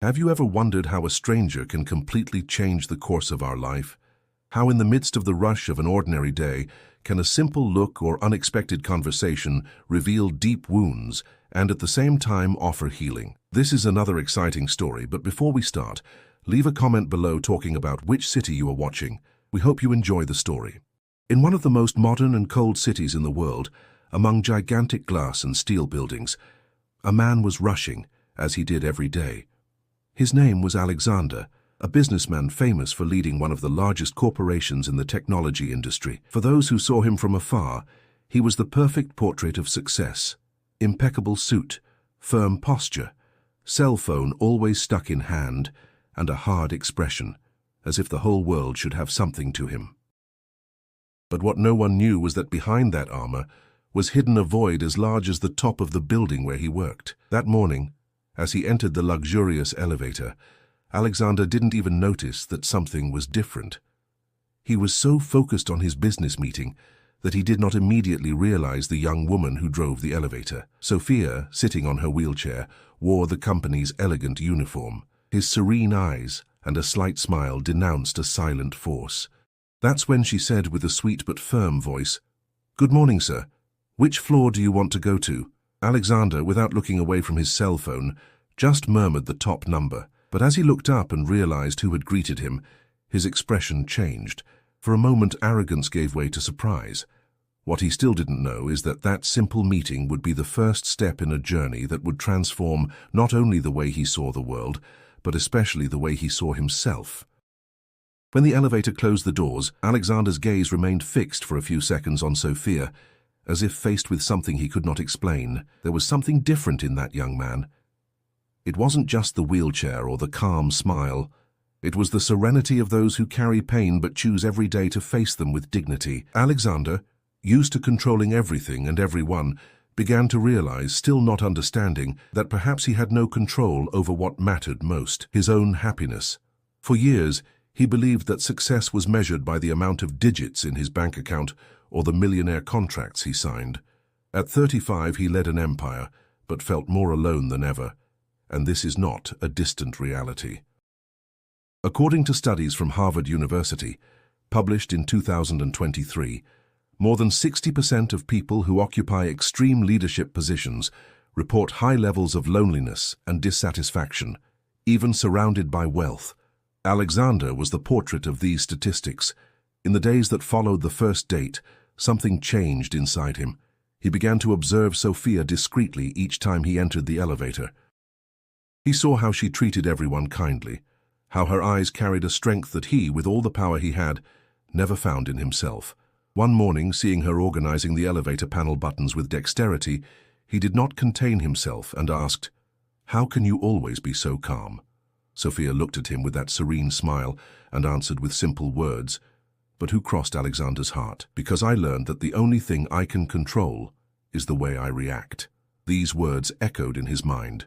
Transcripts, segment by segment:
Have you ever wondered how a stranger can completely change the course of our life? How in the midst of the rush of an ordinary day, can a simple look or unexpected conversation reveal deep wounds and at the same time offer healing? This is another exciting story, but before we start, leave a comment below talking about which city you are watching. We hope you enjoy the story. In one of the most modern and cold cities in the world, among gigantic glass and steel buildings, a man was rushing, as he did every day. His name was Alexander, a businessman famous for leading one of the largest corporations in the technology industry. For those who saw him from afar, he was the perfect portrait of success. Impeccable suit, firm posture, cell phone always stuck in hand, and a hard expression, as if the whole world should have something to him. But what no one knew was that behind that armor was hidden a void as large as the top of the building where he worked. That morning, as he entered the luxurious elevator, Alexander didn't even notice that something was different. He was so focused on his business meeting that he did not immediately realize the young woman who drove the elevator. Sophia, sitting on her wheelchair, wore the company's elegant uniform. His serene eyes and a slight smile denounced a silent force. That's when she said with a sweet but firm voice, "Good morning, sir. Which floor do you want to go to?" Alexander, without looking away from his cell phone, just murmured the top number. But as he looked up and realized who had greeted him, his expression changed. For a moment, arrogance gave way to surprise. What he still didn't know is that that simple meeting would be the first step in a journey that would transform not only the way he saw the world, but especially the way he saw himself. When the elevator closed the doors, Alexander's gaze remained fixed for a few seconds on Sophia, as if faced with something he could not explain. There was something different in that young man. It wasn't just the wheelchair or the calm smile. It was the serenity of those who carry pain but choose every day to face them with dignity. Alexander, used to controlling everything and everyone, began to realize, still not understanding, that perhaps he had no control over what mattered most, his own happiness. For years, he believed that success was measured by the amount of digits in his bank account or the millionaire contracts he signed. At 35, he led an empire, but felt more alone than ever. And this is not a distant reality. According to studies from Harvard University, published in 2023, more than 60% of people who occupy extreme leadership positions report high levels of loneliness and dissatisfaction, even surrounded by wealth. Alexander was the portrait of these statistics. In the days that followed the first date, something changed inside him. He began to observe Sophia discreetly each time he entered the elevator. He saw how she treated everyone kindly, how her eyes carried a strength that he, with all the power he had, never found in himself. One morning, seeing her organizing the elevator panel buttons with dexterity, he did not contain himself and asked, "How can you always be so calm?" Sophia looked at him with that serene smile and answered with simple words, but who crossed Alexander's heart. "Because I learned that the only thing I can control is the way I react." These words echoed in his mind.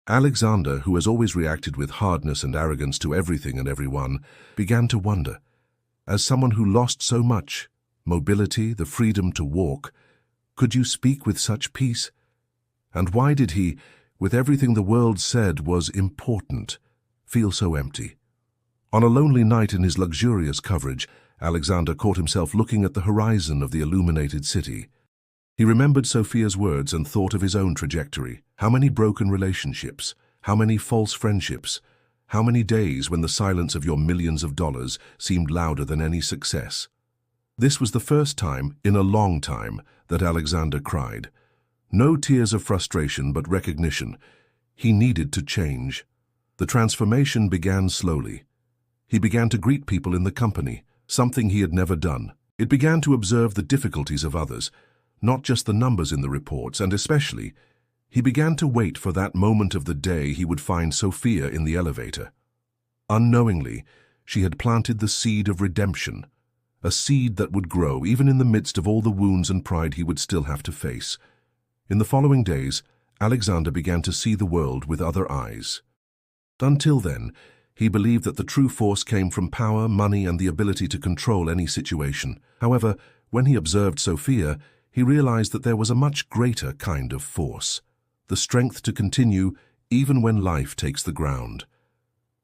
Alexander, who has always reacted with hardness and arrogance to everything and everyone, began to wonder, as someone who lost so much, mobility, the freedom to walk, could you speak with such peace? And why did he, with everything the world said was important, feel so empty? On a lonely night in his luxurious coverage, Alexander caught himself looking at the horizon of the illuminated city. He remembered Sophia's words and thought of his own trajectory. How many broken relationships, how many false friendships, how many days when the silence of your millions of dollars seemed louder than any success. This was the first time, in a long time, that Alexander cried. No tears of frustration, but recognition. He needed to change. The transformation began slowly. He began to greet people in the company, something he had never done. It began to observe the difficulties of others, not just the numbers in the reports, and especially, he began to wait for that moment of the day he would find Sophia in the elevator. Unknowingly, she had planted the seed of redemption, a seed that would grow even in the midst of all the wounds and pride he would still have to face. In the following days, Alexander began to see the world with other eyes. Until then, he believed that the true force came from power, money, and the ability to control any situation. However, when he observed Sophia, he realized that there was a much greater kind of force, the strength to continue even when life takes the ground.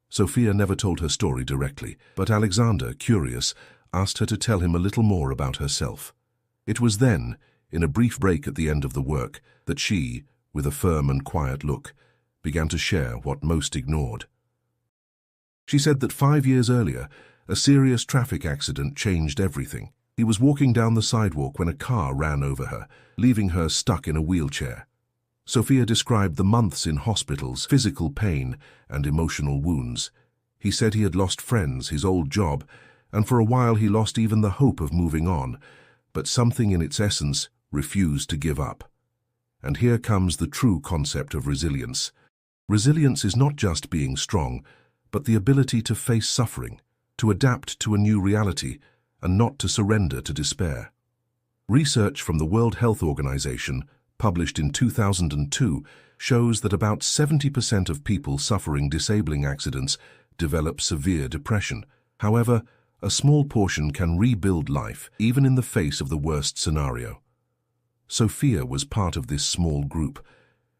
Sophia never told her story directly, but Alexander, curious, asked her to tell him a little more about herself. It was then, in a brief break at the end of the work, that she, with a firm and quiet look, began to share what most ignored. She said that 5 years earlier, a serious traffic accident changed everything. He was walking down the sidewalk when a car ran over her, leaving her stuck in a wheelchair. Sophia described the months in hospitals, physical pain, and emotional wounds. He said he had lost friends, his old job, and for a while he lost even the hope of moving on, but something in its essence refused to give up. And here comes the true concept of resilience. Resilience is not just being strong, but the ability to face suffering, to adapt to a new reality, and not to surrender to despair. Research from the World Health Organization, published in 2002, shows that about 70% of people suffering disabling accidents develop severe depression. However, a small portion can rebuild life, even in the face of the worst scenario. Sophia was part of this small group.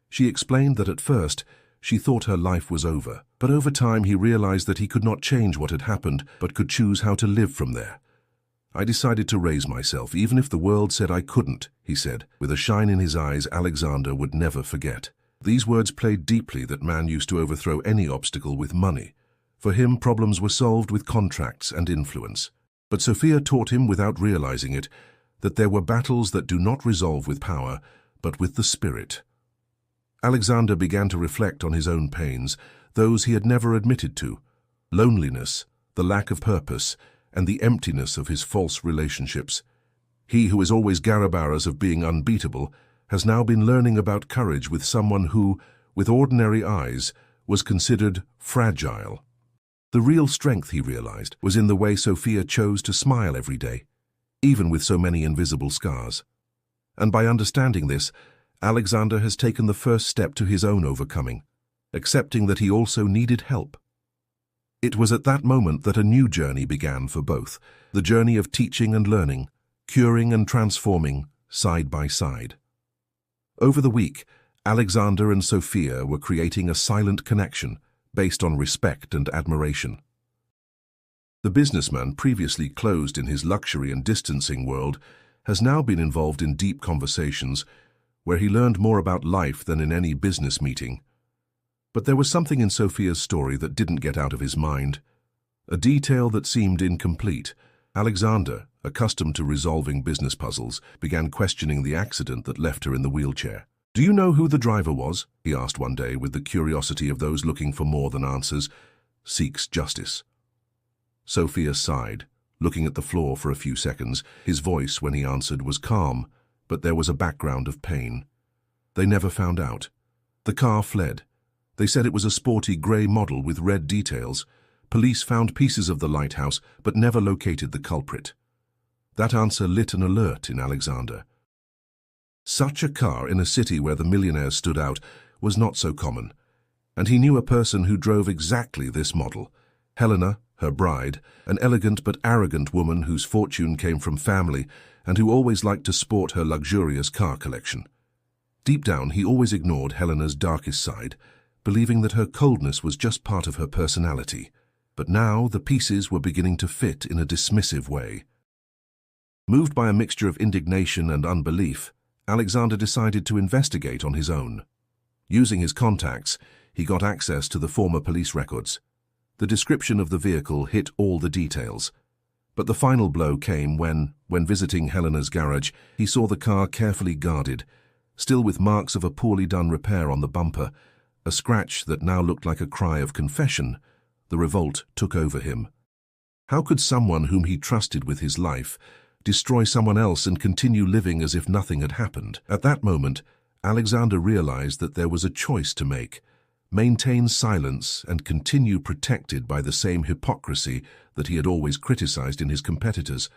She explained that at first, she thought her life was over, but over time he realized that he could not change what had happened, but could choose how to live from there. I decided to raise myself, even if the world said I couldn't, he said, with a shine in his eyes Alexander would never forget. These words played deeply. That man used to overthrow any obstacle with money. For him, problems were solved with contracts and influence. But Sophia taught him, without realizing it, that there were battles that do not resolve with power, but with the spirit. Alexander began to reflect on his own pains, those he had never admitted to: loneliness, the lack of purpose, and the emptiness of his false relationships. He who is always garabaras of being unbeatable has now been learning about courage with someone who, with ordinary eyes, was considered fragile. The real strength, he realized, was in the way Sophia chose to smile every day, even with so many invisible scars. And by understanding this, Alexander has taken the first step to his own overcoming, accepting that he also needed help. It was at that moment that a new journey began for both, the journey of teaching and learning, curing and transforming, side by side. Over the week, Alexander and Sophia were creating a silent connection based on respect and admiration. The businessman, previously closed in his luxury and distancing world, has now been involved in deep conversations where he learned more about life than in any business meeting. But there was something in Sophia's story that didn't get out of his mind, a detail that seemed incomplete. Alexander, accustomed to resolving business puzzles, began questioning the accident that left her in the wheelchair. "Do you know who the driver was?" he asked one day with the curiosity of those looking for more than answers, seeks justice. Sophia sighed, looking at the floor for a few seconds. His voice, when he answered, was calm, but there was a background of pain. They never found out. The car fled. They said it was a sporty grey model with red details. Police found pieces of the lighthouse, but never located the culprit. That answer lit an alert in Alexander. Such a car in a city where the Millionaire stood out was not so common, and he knew a person who drove exactly this model. Helena, her bride, an elegant but arrogant woman whose fortune came from family and who always liked to sport her luxurious car collection. Deep down, he always ignored Helena's darkest side, believing that her coldness was just part of her personality. But now the pieces were beginning to fit in a dismissive way. Moved by a mixture of indignation and unbelief, Alexander decided to investigate on his own. Using his contacts, he got access to the former police records. The description of the vehicle hit all the details. But the final blow came when visiting Helena's garage, he saw the car carefully guarded, still with marks of a poorly done repair on the bumper, a scratch that now looked like a cry of confession. The revolt took over him. How could someone whom he trusted with his life destroy someone else and continue living as if nothing had happened? At that moment, Alexander realized that there was a choice to make: maintain silence and continue protected by the same hypocrisy that he had always criticized in his competitors,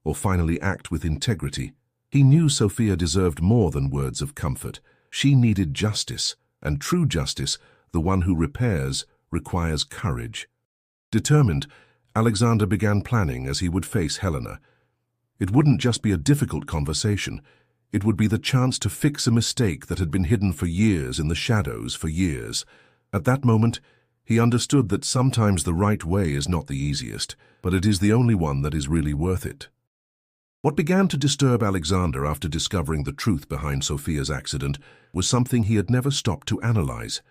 or finally act with integrity. He knew Sophia deserved more than words of comfort. She needed justice, and true justice, the one who repairs, requires courage. Determined, Alexander began planning as he would face Helena. It wouldn't just be a difficult conversation. It would be the chance to fix a mistake that had been hidden for years in the shadows for years. At that moment, he understood that sometimes the right way is not the easiest, but it is the only one that is really worth it. What began to disturb Alexander after discovering the truth behind Sophia's accident was something he had never stopped to analyze: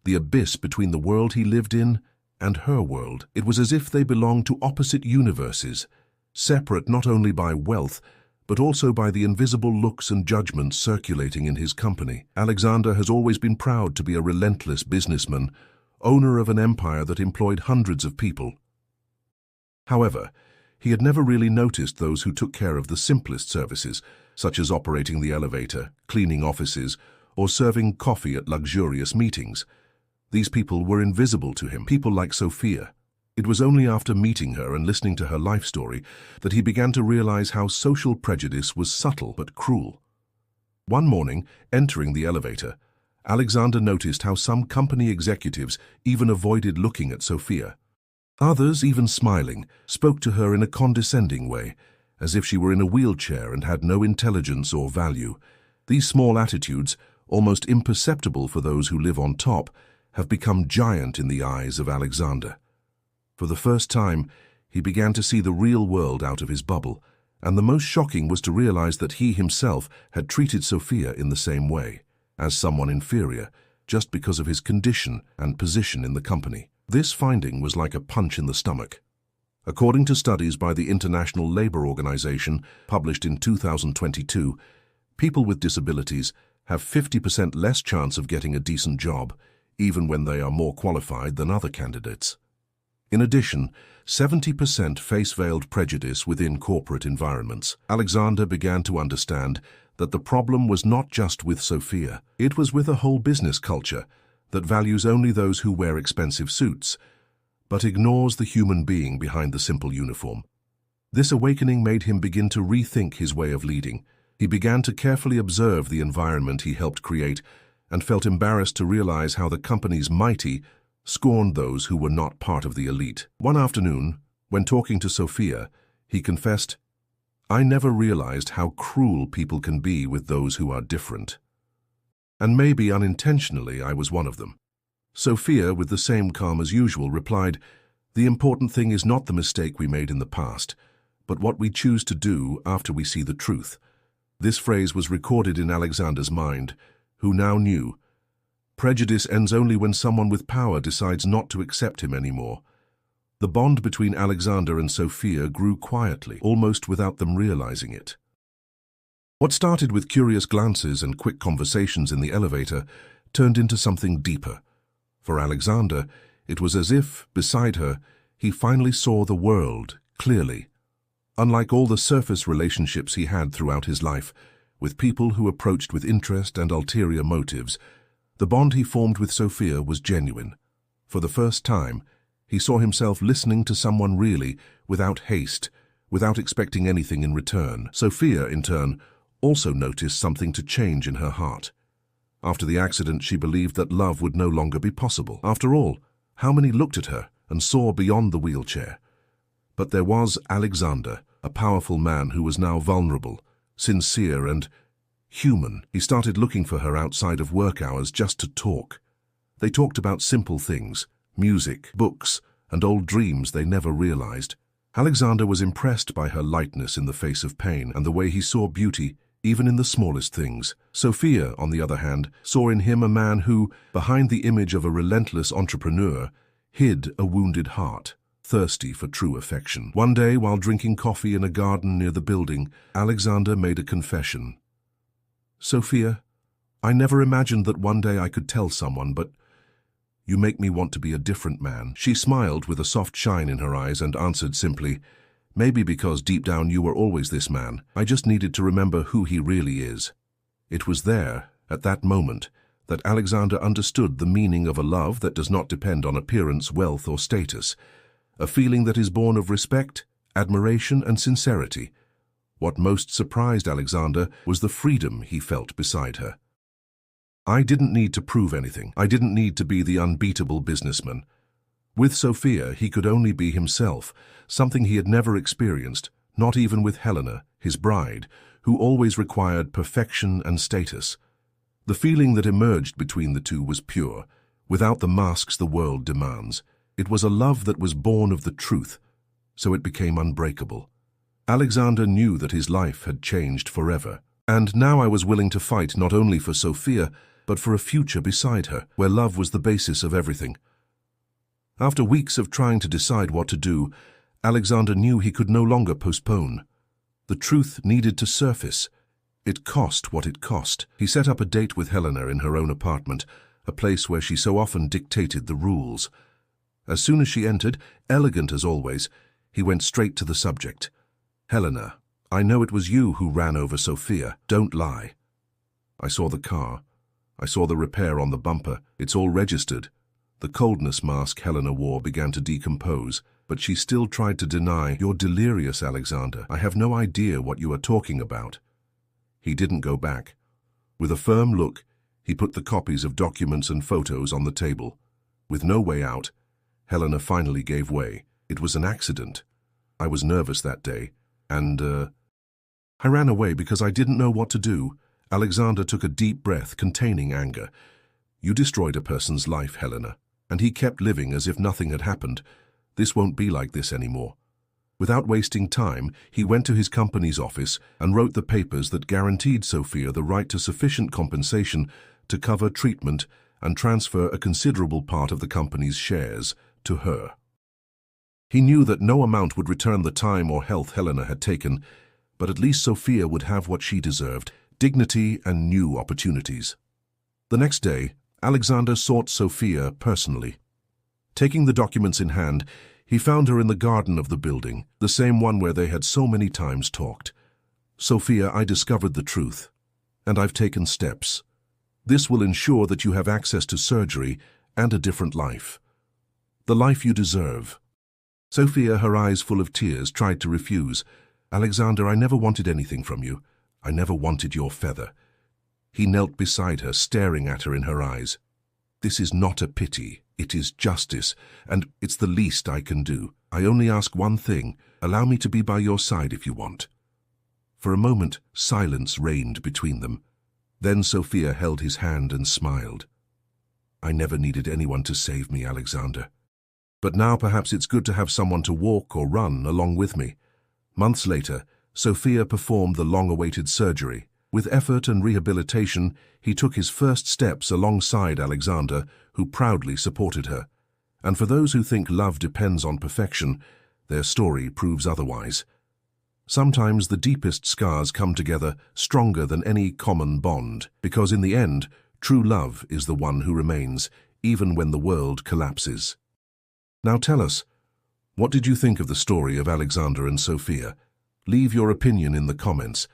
the abyss between the world he lived in and her world. It was as if they belonged to opposite universes, separate not only by wealth, but also by the invisible looks and judgments circulating in his company. Alexander has always been proud to be a relentless businessman, owner of an empire that employed hundreds of people. However, he had never really noticed those who took care of the simplest services, such as operating the elevator, cleaning offices, or serving coffee at luxurious meetings. These people were invisible to him, people like Sophia. It was only after meeting her and listening to her life story that he began to realize how social prejudice was subtle but cruel. One morning, entering the elevator, Alexander noticed how some company executives even avoided looking at Sophia. Others, even smiling, spoke to her in a condescending way, as if she were in a wheelchair and had no intelligence or value. These small attitudes, almost imperceptible for those who live on top, have become giant in the eyes of Alexander. For the first time, he began to see the real world out of his bubble, and the most shocking was to realize that he himself had treated Sophia in the same way, as someone inferior, just because of his condition and position in the company. This finding was like a punch in the stomach. According to studies by the International Labour Organization published in 2022, people with disabilities have 50% less chance of getting a decent job, even when they are more qualified than other candidates. In addition, 70% face veiled prejudice within corporate environments. Alexander began to understand that the problem was not just with Sophia. It was with a whole business culture that values only those who wear expensive suits, but ignores the human being behind the simple uniform. This awakening made him begin to rethink his way of leading. He began to carefully observe the environment he helped create and felt embarrassed to realize how the company's mighty scorned those who were not part of the elite. One afternoon, when talking to Sophia, he confessed, "I never realized how cruel people can be with those who are different. And maybe unintentionally I was one of them." Sophia, with the same calm as usual, replied, "The important thing is not the mistake we made in the past, but what we choose to do after we see the truth." This phrase was recorded in Alexander's mind, who now knew prejudice ends only when someone with power decides not to accept him anymore. The bond between Alexander and Sophia grew quietly, almost without them realizing it. What started with curious glances and quick conversations in the elevator turned into something deeper. For Alexander, it was as if, beside her, he finally saw the world clearly. Unlike all the surface relationships he had throughout his life, with people who approached with interest and ulterior motives, the bond he formed with Sophia was genuine. For the first time, he saw himself listening to someone really, without haste, without expecting anything in return. Sophia, in turn, also noticed something to change in her heart. After the accident, she believed that love would no longer be possible. After all, how many looked at her and saw beyond the wheelchair? But there was Alexander, a powerful man who was now vulnerable, sincere and human. He started looking for her outside of work hours just to talk. They talked about simple things, music, books, and old dreams they never realized. Alexander was impressed by her lightness in the face of pain and the way he saw beauty even in the smallest things. Sophia, on the other hand, saw in him a man who, behind the image of a relentless entrepreneur, hid a wounded heart, thirsty for true affection. One day, while drinking coffee in a garden near the building, Alexander made a confession. "Sophia, I never imagined that one day I could tell someone, but you make me want to be a different man." She smiled with a soft shine in her eyes and answered simply, "Maybe because deep down you were always this man. I just needed to remember who he really is." It was there, at that moment, that Alexander understood the meaning of a love that does not depend on appearance, wealth, or status, a feeling that is born of respect, admiration, and sincerity. What most surprised Alexander was the freedom he felt beside her. I didn't need to prove anything. I didn't need to be the unbeatable businessman. With Sophia, he could only be himself, something he had never experienced, not even with Helena, his bride, who always required perfection and status. The feeling that emerged between the two was pure, without the masks the world demands. It was a love that was born of the truth, so it became unbreakable. Alexander knew that his life had changed forever, and now I was willing to fight not only for Sophia, but for a future beside her, where love was the basis of everything. After weeks of trying to decide what to do, Alexander knew he could no longer postpone. The truth needed to surface. It cost what it cost. He set up a date with Helena in her own apartment, a place where she so often dictated the rules. As soon as she entered, elegant as always, he went straight to the subject. "Helena, I know it was you who ran over Sophia. Don't lie." "I saw the car. I saw the repair on the bumper. It's all registered." The coldness mask Helena wore began to decompose, but she still tried to deny. "You're delirious, Alexander. I have no idea what you are talking about." He didn't go back. With a firm look, he put the copies of documents and photos on the table. With no way out, Helena finally gave way. "It was an accident. I was nervous that day, and I ran away because I didn't know what to do." Alexander took a deep breath, containing anger. "You destroyed a person's life, Helena, and he kept living as if nothing had happened. This won't be like this anymore." Without wasting time, he went to his company's office and wrote the papers that guaranteed Sophia the right to sufficient compensation to cover treatment and transfer a considerable part of the company's shares to her. He knew that no amount would return the time or health Helena had taken, but at least Sophia would have what she deserved: dignity and new opportunities. The next day, Alexander sought Sophia personally. Taking the documents in hand, he found her in the garden of the building, the same one where they had so many times talked. "Sophia, I discovered the truth, and I've taken steps. This will ensure that you have access to surgery and a different life. The life you deserve." Sophia, her eyes full of tears, tried to refuse. "Alexander, I never wanted anything from you. I never wanted your feather." He knelt beside her, staring at her in her eyes. "This is not a pity, it is justice, and it's the least I can do. I only ask one thing: allow me to be by your side if you want." For a moment, silence reigned between them. Then Sophia held his hand and smiled. "I never needed anyone to save me, Alexander. But now perhaps it's good to have someone to walk or run along with me." Months later, Sophia performed the long-awaited surgery. With effort and rehabilitation, he took his first steps alongside Alexander, who proudly supported her. And for those who think love depends on perfection, their story proves otherwise. Sometimes the deepest scars come together stronger than any common bond, because in the end, true love is the one who remains, even when the world collapses. Now tell us, what did you think of the story of Alexander and Sophia? Leave your opinion in the comments.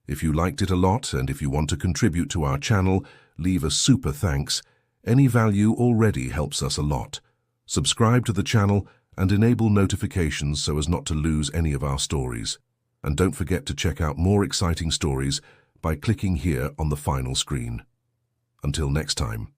If you liked it a lot, and if you want to contribute to our channel, leave a super thanks. Any value already helps us a lot. Subscribe to the channel and enable notifications so as not to lose any of our stories. And don't forget to check out more exciting stories by clicking here on the final screen. Until next time.